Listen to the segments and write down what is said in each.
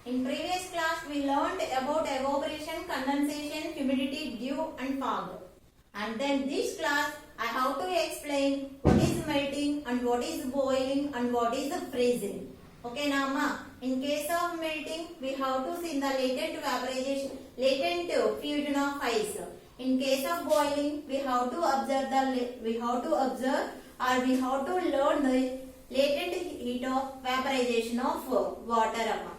In previous class, we learned about evaporation, condensation, humidity, dew and fog. And then this class, I have to explain what is melting and what is boiling and what is freezing. Okay, now, ma. In case of melting, we have to see the latent vaporization, latent fusion of ice. In case of boiling, we have to observe to learn the latent heat of vaporization of water, amma.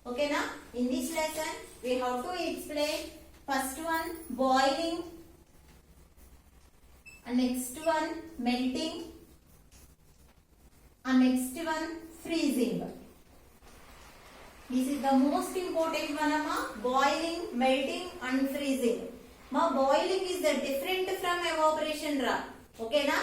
Okay, now in this lesson we have to explain first one boiling and next one melting and next one freezing. This is the most important one, amma. Boiling, melting and freezing. Ma, boiling is the different from evaporation, ra. Okay, na?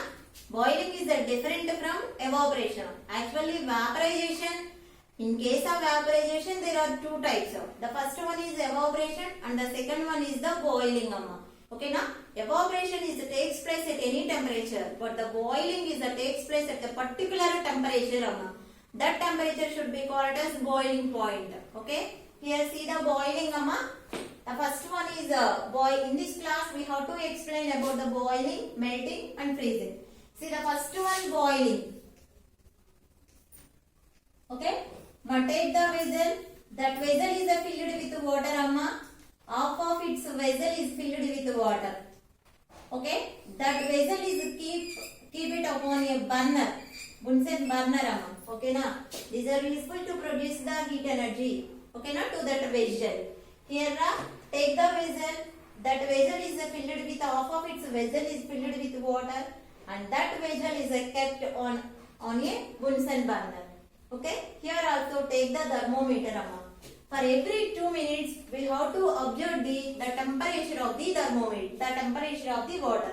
Boiling is the different from evaporation. Actually, vaporization. In case of vaporization, there are two types. The first one is evaporation and the second one is the boiling, amma. Okay, na? Evaporation takes place at any temperature, but the boiling takes place at a particular temperature, amma. That temperature should be called as boiling point. Okay? Here see the boiling, amma. The first one is boil. In this class, we have to explain about the boiling, melting and freezing. See the first one, boiling. Okay? Now take the vessel. That vessel is filled with water, amma. Half of its vessel is filled with water. Okay? That vessel is keep it upon a burner. Bunsen burner, amma. Okay, na? These are useful to produce the heat energy. Okay, na? To that vessel. Here, take the vessel. That vessel is filled with half of its vessel is filled with water, and that vessel is kept on a Bunsen burner. Okay. Here also take the thermometer, amma. For every 2 minutes, we have to observe the temperature of the thermometer, the temperature of the water.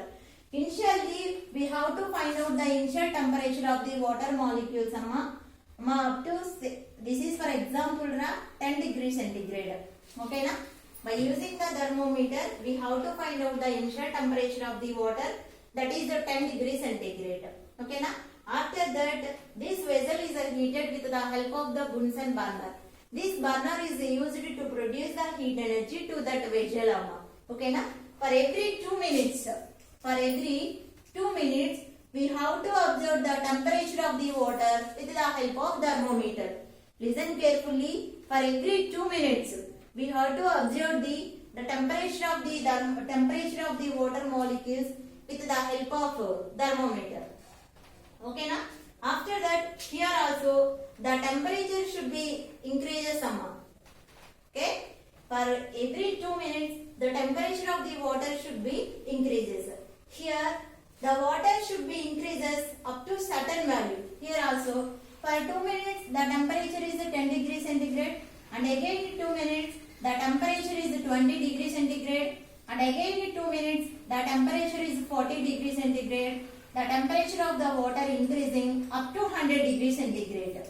Initially, we have to find out the initial temperature of the water molecules, amma. Up to, this is for example, 10 degrees centigrade. Okay, na? By using the thermometer, we have to find out the initial temperature of the water, that is the 10 degrees centigrade. Okay, na? After that, this vessel is heated with the help of the Bunsen burner. This burner is used to produce the heat energy to that vessel, amma. Okay, na? For every 2 minutes, we have to observe the temperature of the water with the help of thermometer. Listen carefully. For every 2 minutes, we have to observe the temperature of the water molecules with the help of thermometer. Okay, na? After that, here also the temperature should be increases, amma. Okay? For every 2 minutes, the temperature of the water should be increases. Here, the water should be increases up to certain value. Here also, for 2 minutes, the temperature is 10 degrees centigrade, and again in 2 minutes, the temperature is 20 degrees centigrade, and again in 2 minutes, the temperature is 40 degrees centigrade. The temperature of the water increasing up to 100 degrees centigrade.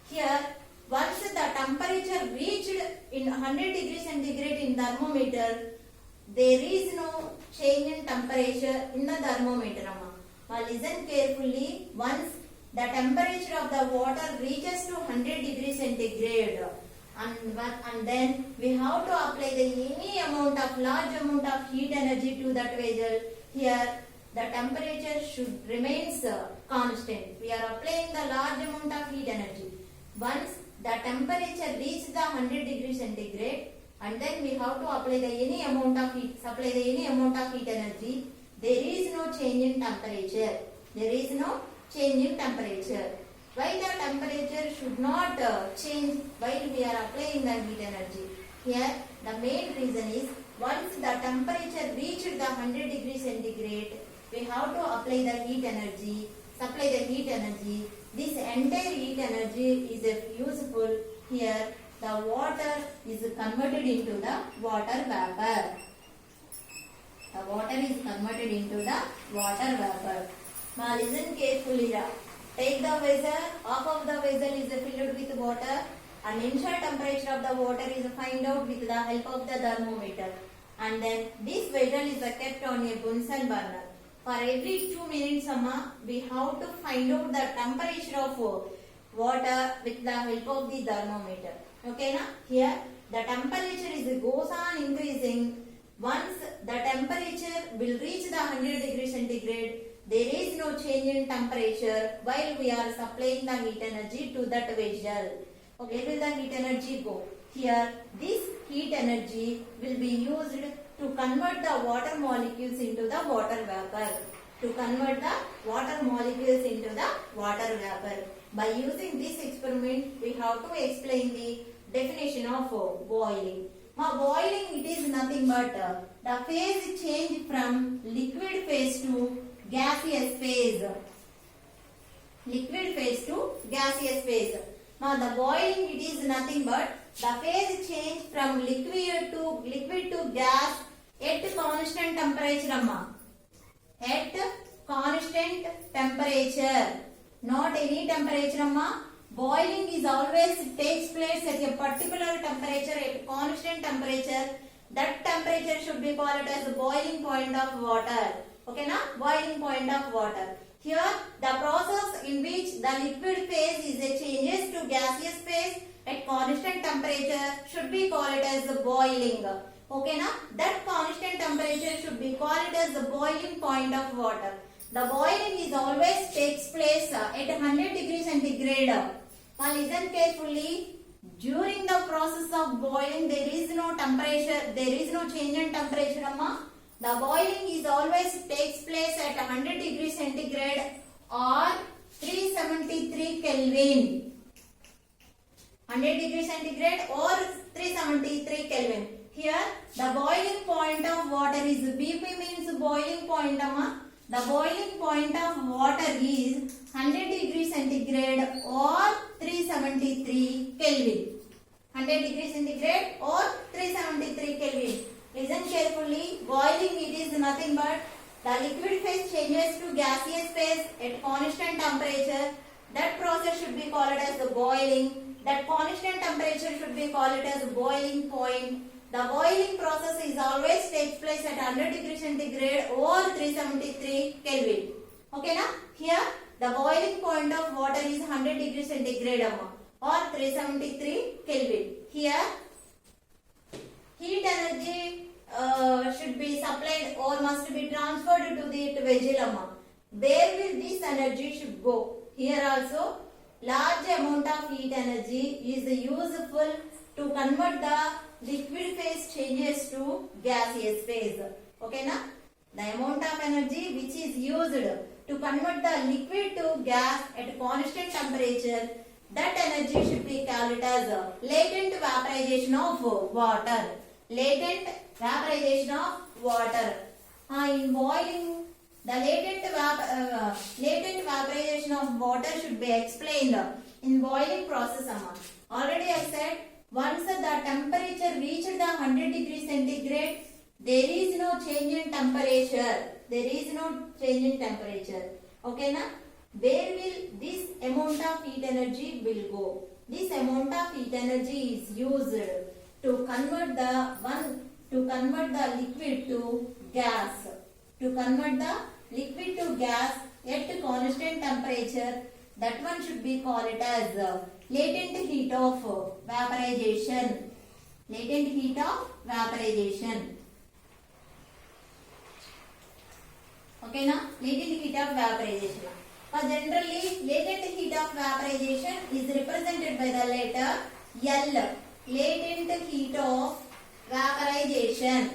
Here, once the temperature reached in 100 degrees centigrade in thermometer, there is no change in temperature in the thermometer, amma. Now listen carefully. Once the temperature of the water reaches to 100 degrees centigrade, and then we have to apply any large amount of heat energy to that vessel. Here, the temperature should remains constant. We are applying the large amount of heat energy. Once the temperature reaches the 100 degrees centigrade, and then we have to apply any amount of heat energy, there is no change in temperature. Why the temperature should not change while we are applying the heat energy? Here, the main reason is once the temperature reached the 100 degrees centigrade, we have to apply the heat energy, supply the heat energy. This entire heat energy is useful. Here, the water is converted into the water vapor. The water is converted into the water vapor. Now listen carefully. Take the vessel. Half of the vessel is filled with water, and initial temperature of the water is find out with the help of the thermometer. And then this vessel is kept on a Bunsen burner. For every 2 minutes, amma, we have to find out the temperature of water with the help of the thermometer. Okay, na? Here the temperature goes on increasing. Once the temperature will reach the 100 degree centigrade, there is no change in temperature while we are supplying the heat energy to that vessel. Okay, where will the heat energy go? Here, this heat energy will be used to convert the water molecules into the water vapor. To convert the water molecules into the water vapor. By using this experiment, we have to explain the definition of boiling. Now, boiling, it is nothing but the phase change from liquid phase to gaseous phase. Liquid phase to gaseous phase. Now, the boiling, it is nothing but the phase change from liquid to gas at constant temperature. Amma. At constant temperature, not any temperature. Amma. Boiling is always takes place at a particular temperature, at constant temperature. That temperature should be called as the boiling point of water. Okay, na? Boiling point of water. Here, the process in which the liquid phase is a changes to gaseous phase at constant temperature should be called as the boiling. Okay, na? That constant temperature should be called as the boiling point of water. The boiling is always takes place at 100 degrees centigrade. Now listen carefully. During the process of boiling, there is no temperature, there is no change in temperature. Amma. The boiling is always takes place at 100 degrees centigrade or 373 Kelvin. 100 degrees centigrade or 373 Kelvin. Here, the boiling point of water is BP means boiling point. Amma. The boiling point of water is 100 degrees centigrade or 373 Kelvin. 100 degrees centigrade or 373 Kelvin. Listen carefully. Boiling, it is nothing but the liquid phase changes to gaseous phase at constant temperature. That process should be called as the boiling. That constant temperature should be called as the boiling point. The boiling process is always takes place at 100 degrees centigrade or 373 Kelvin. Okay, na? Here, the boiling point of water is 100 degrees centigrade or 373 Kelvin. Here, heat energy should be supplied or must be transferred to the vessel. Where will this energy should go? Here also, large amount of heat energy is useful to convert the liquid phase changes to gaseous phase. Okay, na? The amount of energy which is used to convert the liquid to gas at constant temperature, that energy should be called as latent vaporization of water. Latent vaporization of water. In boiling, the latent vaporization of water should be explained in boiling process. Already I said, once the temperature reached the 100 degrees centigrade, there is no change in temperature. There is no change in temperature. Okay, na? Where will this amount of heat energy will go? This amount of heat energy is used to convert the liquid to gas. To convert the liquid to gas at constant temperature, that one should be called as latent heat of vaporization. Latent heat of vaporization. Okay, na? Latent heat of vaporization. But generally, latent heat of vaporization is represented by the letter L. Latent heat of vaporization.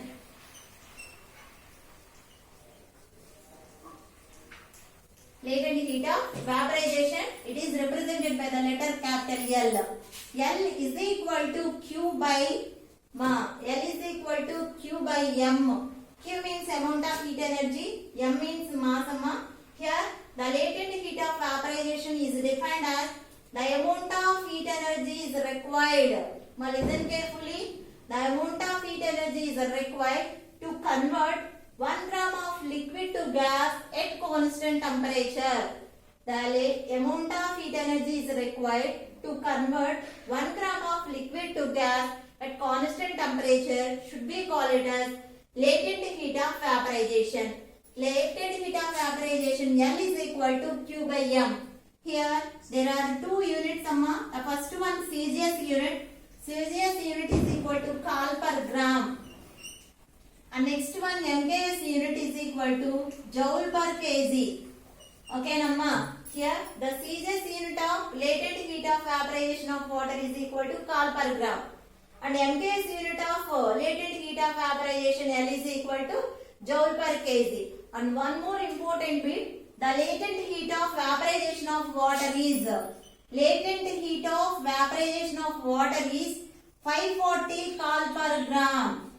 Latent heat of vaporization, it is represented by the letter capital L. L is equal to Q by M. Q means amount of heat energy, M means mass. Here, the latent heat of vaporization is defined as the amount of heat energy is required. Now listen carefully. The amount of heat energy is required to convert 1 gram of liquid to gas at constant temperature. The amount of heat energy is required to convert 1 gram of liquid to gas at constant temperature should be called as latent heat of vaporization. Latent heat of vaporization, L is equal to Q by M. Here there are two units. The first one Celsius unit. Celsius unit is equal to Cal per gram. And next one, MKS unit is equal to Joule per kg. Okay, Namma. Here, the Celsius unit of latent heat of vaporization of water is equal to Cal per gram. And MKS unit of latent heat of vaporization L is equal to Joule per kg. And one more important bit, the latent heat of vaporization of water is 540 Cal per gram.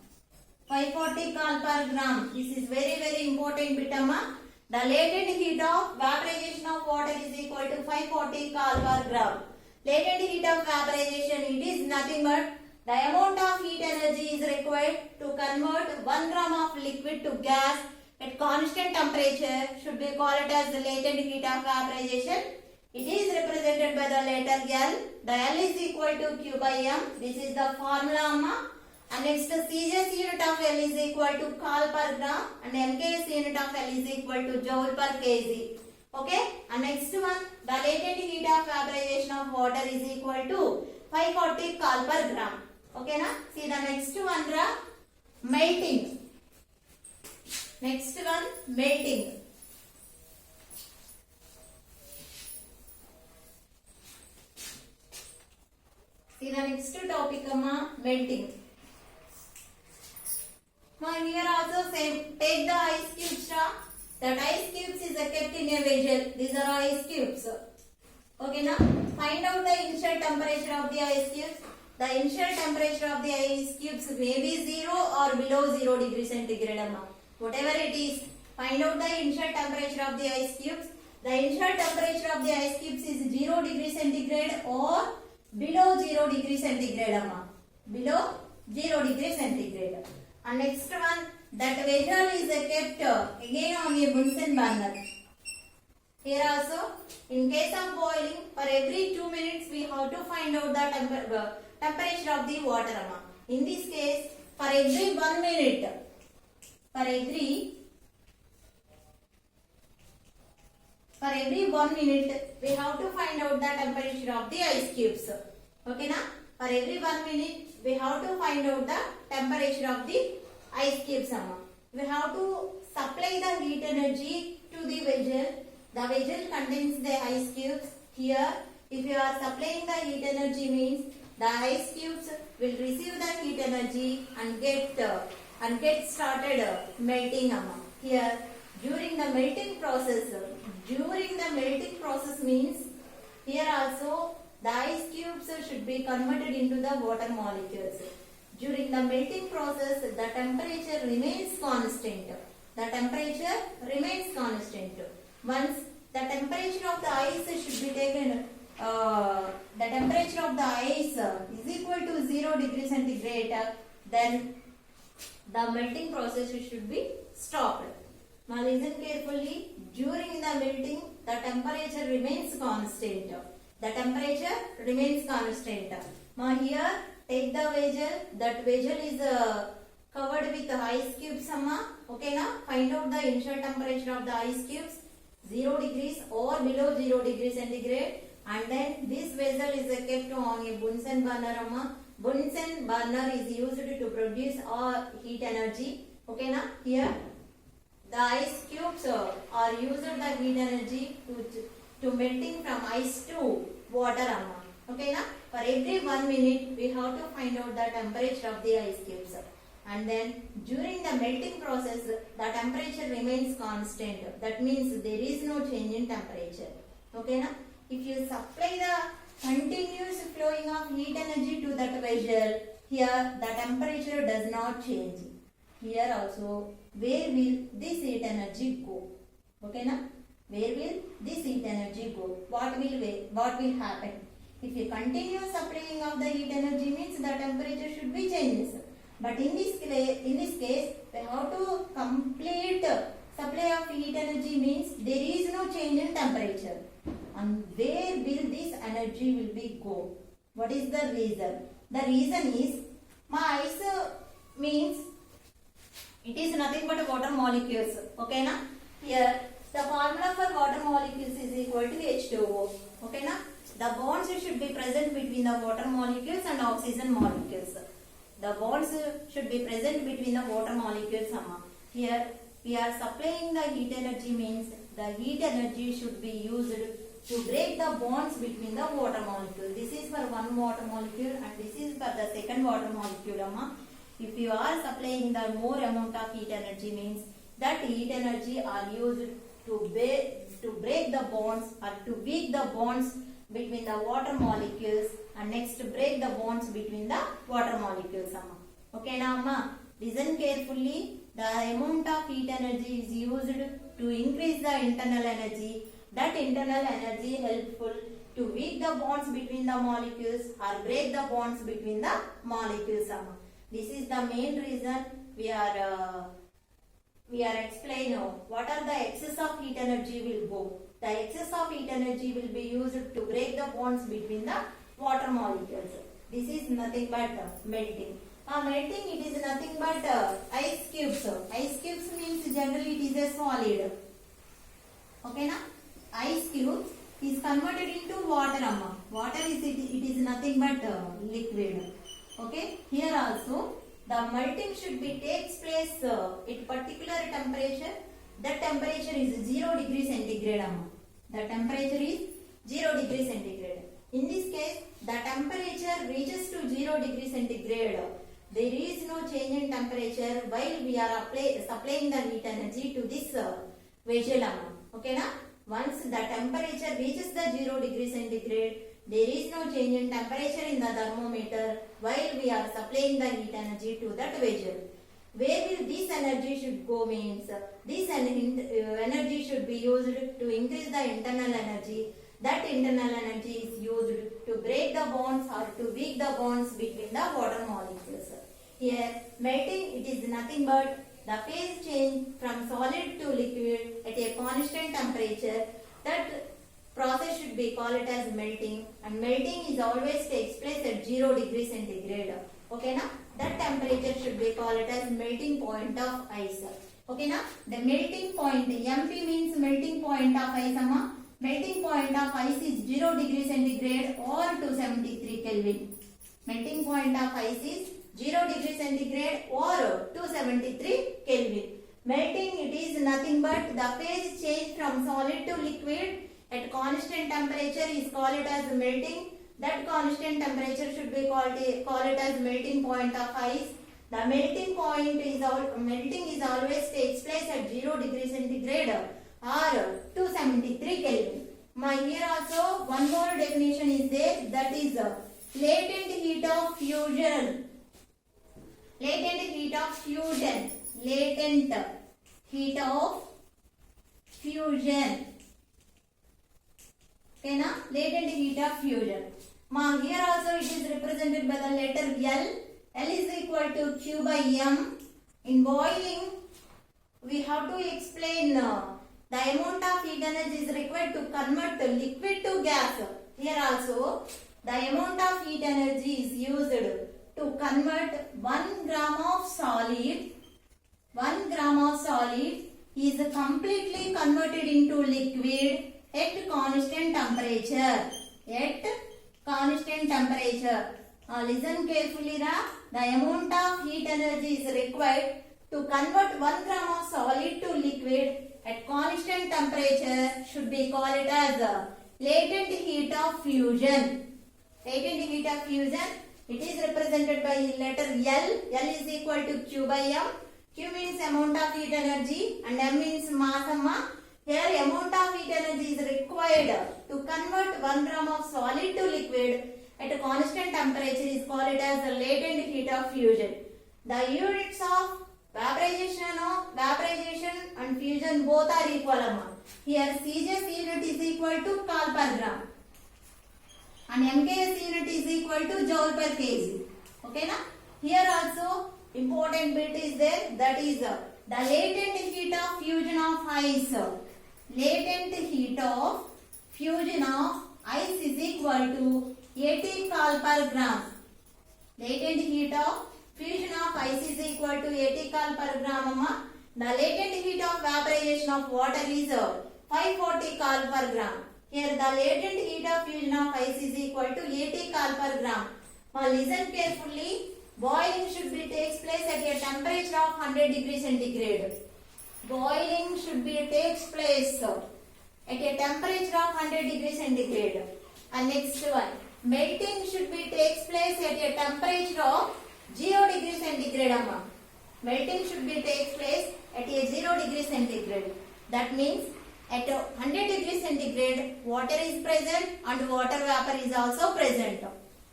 540 Cal per gram. This is very important bit, amma. The latent heat of vaporization of water is equal to 540 Cal per gram. Latent heat of vaporization, it is nothing but the amount of heat energy is required to convert 1 gram of liquid to gas at constant temperature should be called as the latent heat of vaporization. It is represented by the letter L. The L is equal to Q by M. This is the formula, amma. And next, the Celsius unit of L is equal to Cal per gram and MKS unit of L is equal to Joule per kg. Okay. And next one, the latent heat of vaporization of water is equal to 540 Cal per gram. Okay, na? See the next one, melting. Next one, melting. See the next topic, melting. Now here also same. Take the ice cubes. That ice cubes is kept in a vessel. These are ice cubes. Okay, na? Find out the initial temperature of the ice cubes. The initial temperature of the ice cubes may be 0 or below 0 degree centigrade. Whatever it is, find out the initial temperature of the ice cubes. The initial temperature of the ice cubes is 0 degree centigrade or below 0 degree centigrade. Below 0 degree centigrade. And next one, that vessel is kept again on a Bunsen burner. Here also, in case of boiling, for every 2 minutes we have to find out the temperature of the water. In this case, for every 1 minute, for every 1 minute, we have to find out the temperature of the ice cubes. Okay, na? For every 1 minute, we have to find out the temperature of the ice cubes. We have to supply the heat energy to the vessel. The vessel contains the ice cubes. Here, if you are supplying the heat energy means the ice cubes will receive the heat energy and get started melting. Here, during the melting process means here also the ice cubes should be converted into the water molecules. During the melting process, the temperature remains constant. Once the temperature of the ice should be taken, the temperature of the ice is equal to 0 degree centigrade, then the melting process should be stopped. Now listen carefully. During the melting, the temperature remains constant. Now here, take the vessel. That vessel is covered with ice cubes. Okay, na? Find out the initial temperature of the ice cubes. 0 degrees or below 0 degrees centigrade. And then this vessel is kept on a Bunsen burner. Bunsen burner is used to produce heat energy. Okay, na? Here, the ice cubes are used the heat energy to melting from ice to water. Okay, na? For every 1 minute, we have to find out the temperature of the ice cubes. And then during the melting process, the temperature remains constant. That means there is no change in temperature. Okay, na? If you supply the continuous flowing of heat energy to that vessel, here the temperature does not change. Here also, where will this heat energy go? Okay, na? Where will this heat energy go? What will happen? If you continue supplying of the heat energy means the temperature should be changes. But in this case, we have to complete supply of heat energy means there is no change in temperature. And where will this energy will be go? What is the reason? The reason is my ice means it is nothing but water molecules. Okay, na? Here the formula for water molecules is equal to H2O. Okay, na? The The bonds should be present between the water molecules and oxygen molecules. The bonds should be present between the water molecules. Here we are supplying the heat energy, means the heat energy should be used to break the bonds between the water molecule. This is for one water molecule and this is for the second water molecule. If you are supplying the more amount of heat energy, means that heat energy are used to break the bonds or to weak the bonds between the water molecules, and next break the bonds between the water molecules. Okay na amma? Listen carefully. The amount of heat energy is used to increase the internal energy. That internal energy helpful to weak the bonds between the molecules or break the bonds between the molecules. This is the main reason we are explaining what are the excess of heat energy will go. The excess of heat energy will be used to break the bonds between the water molecules. This is nothing but melting. Melting, it is nothing but ice cubes. Ice cubes means generally it is a solid. Okay na? Ice cube is converted into water. Water is it is nothing but liquid. Okay. Here also the melting should be takes place at particular temperature. That temperature is 0 degree centigrade. The temperature is 0 degree centigrade. In this case, the temperature reaches to 0 degree centigrade. There is no change in temperature while we are supplying the heat energy to this vessel. Okay na? Once the temperature reaches the 0 degree centigrade, there is no change in temperature in the thermometer while we are supplying the heat energy to that vessel. Where will this energy should go, means this energy should be used to increase the internal energy. That internal energy is used to break the bonds or to weak the bonds between the water molecules. Here melting, it is nothing but the phase change from solid to liquid at a constant temperature. That process should be called as melting, and melting is always takes place at 0 degree centigrade. Okay na? That temperature should be called as melting point of ice. Okay na? The melting point, MP means melting point of ice. Melting point of ice is 0 degree centigrade or 273 Kelvin. Melting point of ice is 0 degree centigrade or 273 Kelvin. Melting, it is nothing but the phase change from solid to liquid at constant temperature is called as melting. That constant temperature should be called as melting point of ice. The melting point is melting is always takes place at 0 degree centigrade or 273 Kelvin. Here also one more definition is there, that is latent heat of fusion. Latent heat of fusion. Latent heat of fusion. Okay na? Latent heat of fusion. Here also it is represented by the letter L. L is equal to Q by M. In boiling, we have to explain the amount of heat energy is required to convert the liquid to gas. Here also, the amount of heat energy is used to convert 1 gram of solid. 1 gram of solid is completely converted into liquid at constant temperature. At constant temperature. Listen carefully. The amount of heat energy is required to convert 1 gram of solid to liquid at constant temperature should be called as latent heat of fusion. Latent heat of fusion, it is represented by letter L. L is equal to Q by M. Q means amount of heat energy and M means mass. Here amount of heat energy is required to convert 1 gram of solid to liquid at a constant temperature is called as the latent heat of fusion. The units of vaporization and fusion both are equal. Here CJS unit is equal to Cal per gram and MKS unit is equal to Joule per kg. Okay na? Here also important bit is there, that is the latent heat of fusion of ice. Latent heat of fusion of ice is equal to 80 Cal per gram. Latent heat of fusion of ice is equal to 80 Cal per gram. The latent heat of vaporization of water is 540 Cal per gram. Here the latent heat of fusion of ice is equal to 80 cal per gram. Now listen carefully. Boiling should be takes place at a temperature of 100 degrees centigrade. Boiling should be takes place at a temperature of 100 degrees centigrade. And next one, melting should be takes place at a temperature of 0 degrees centigrade. Amma. Melting should be takes place at a 0 degrees centigrade. That means at 100 degrees centigrade, water is present and water vapor is also present.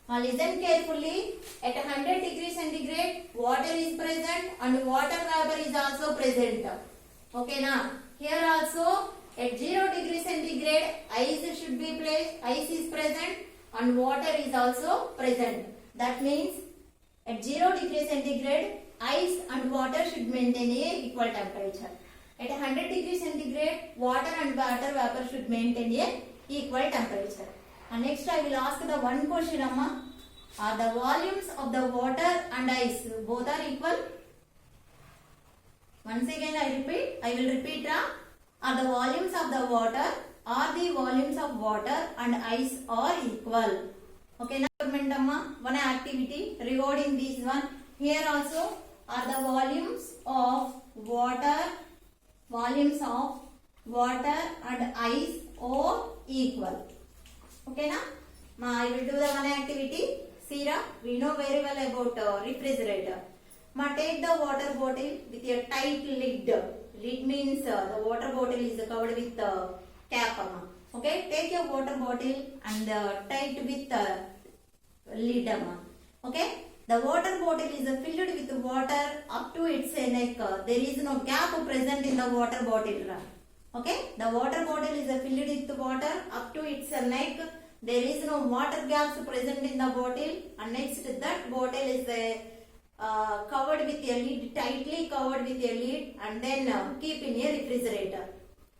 Now listen carefully. At 100 degrees centigrade, water is present and water vapor is also present. Okay, now here also at 0 degrees centigrade, ice should be placed. Ice is present and water is also present. That means at 0 degrees centigrade, ice and water should maintain a equal temperature. At 100 degrees centigrade, water and water vapor should maintain a equal temperature. And next I will ask the one question, Amma. Are the volumes of the water and ice both are equal? Once again I will repeat. Are the volumes of the water or the volumes of water and ice are equal? Okay, now Amma, one activity regarding this one. Here also, are the volumes of water and ice are equal? Okay, now I will do the one activity. See, we know very well about refrigerator. Ma, take the water bottle with a tight lid. Lid means the water bottle is covered with cap. Okay, take your water bottle and tight with lid. Okay, the water bottle is filled with water up to its neck. There is no gap present in the water bottle. Okay, the water bottle is filled with water up to its neck. There is no water gaps present in the bottle, and next that bottle is covered with a lid, tightly covered with a lid, and then keep in a refrigerator.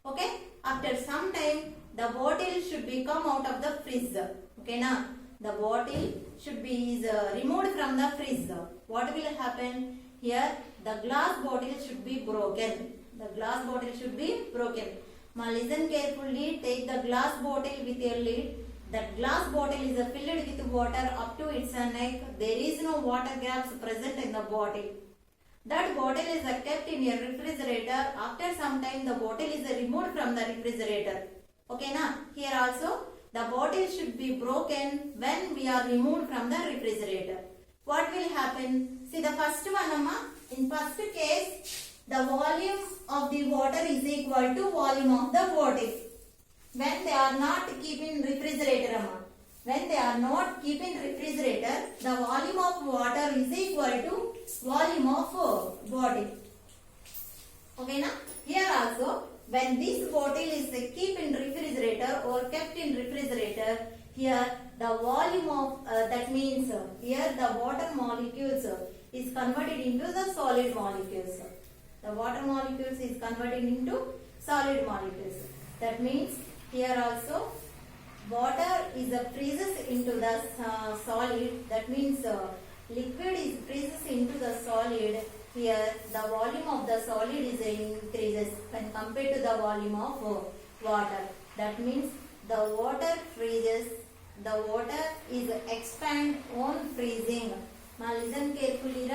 Okay, after some time the bottle should be come out of the fridge. Okay, now the bottle should be removed from the fridge. What will happen? Here the glass bottle should be broken. The glass bottle should be broken. Now listen carefully. Take the glass bottle with a lid. That glass bottle is filled with water up to its neck. There is no water gaps present in the bottle. That bottle is kept in a refrigerator. After some time the bottle is removed from the refrigerator. Okay, now here also the bottle should be broken when we are removed from the refrigerator. What will happen? See the first one, Amma. In first case, the volume of the water is equal to volume of the bottle. When they are not keeping refrigerator, Amma. When they are not keeping refrigerator, the volume of water is equal to volume of bottle. Okay, now here also, when this bottle is kept in refrigerator or kept in refrigerator, here the volume of that means here the water molecules is converted into the solid molecules. The water molecules is converted into solid molecules. That means here also water is freezes into the solid. That means liquid is freezes into the solid. Here the volume of the solid is increases when compared to the volume of water. That means the water freezes. The water is expand on freezing. Now listen carefully.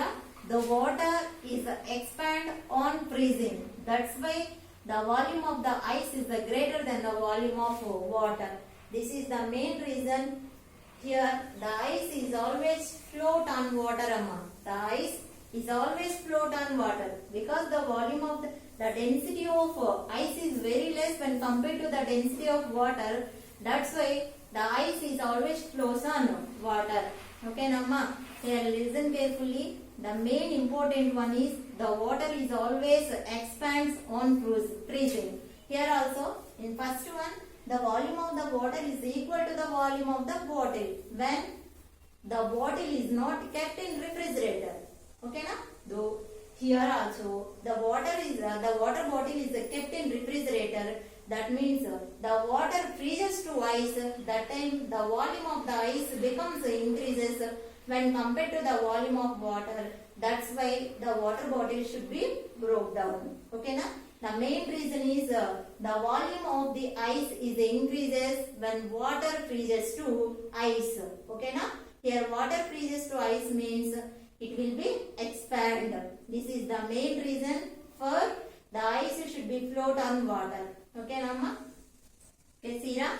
The water is expand on freezing. That's why the volume of the ice is greater than the volume of water. This is the main reason. Here the ice is always float on water, Amma. The ice is always float on water because the volume of the density of ice is very less when compared to the density of water. That's why the ice is always floats on water. Okay, Amma. Here listen carefully. The main important one is the water is always expands on freezing. Here also in first one the volume of the water is equal to the volume of the bottle when the bottle is not kept in refrigerator. Okay, na? Though here also the water bottle is kept in refrigerator. That means the water freezes to ice. That time the volume of the ice becomes increases when compared to the volume of water. That's why the water bottle should be broke down. Okay, na? The main reason is the volume of the ice is increases when water freezes to ice. Okay na? Here water freezes to ice means it will be expand. This is the main reason for the ice should be float on water. Okay na amma? Okay, Sira?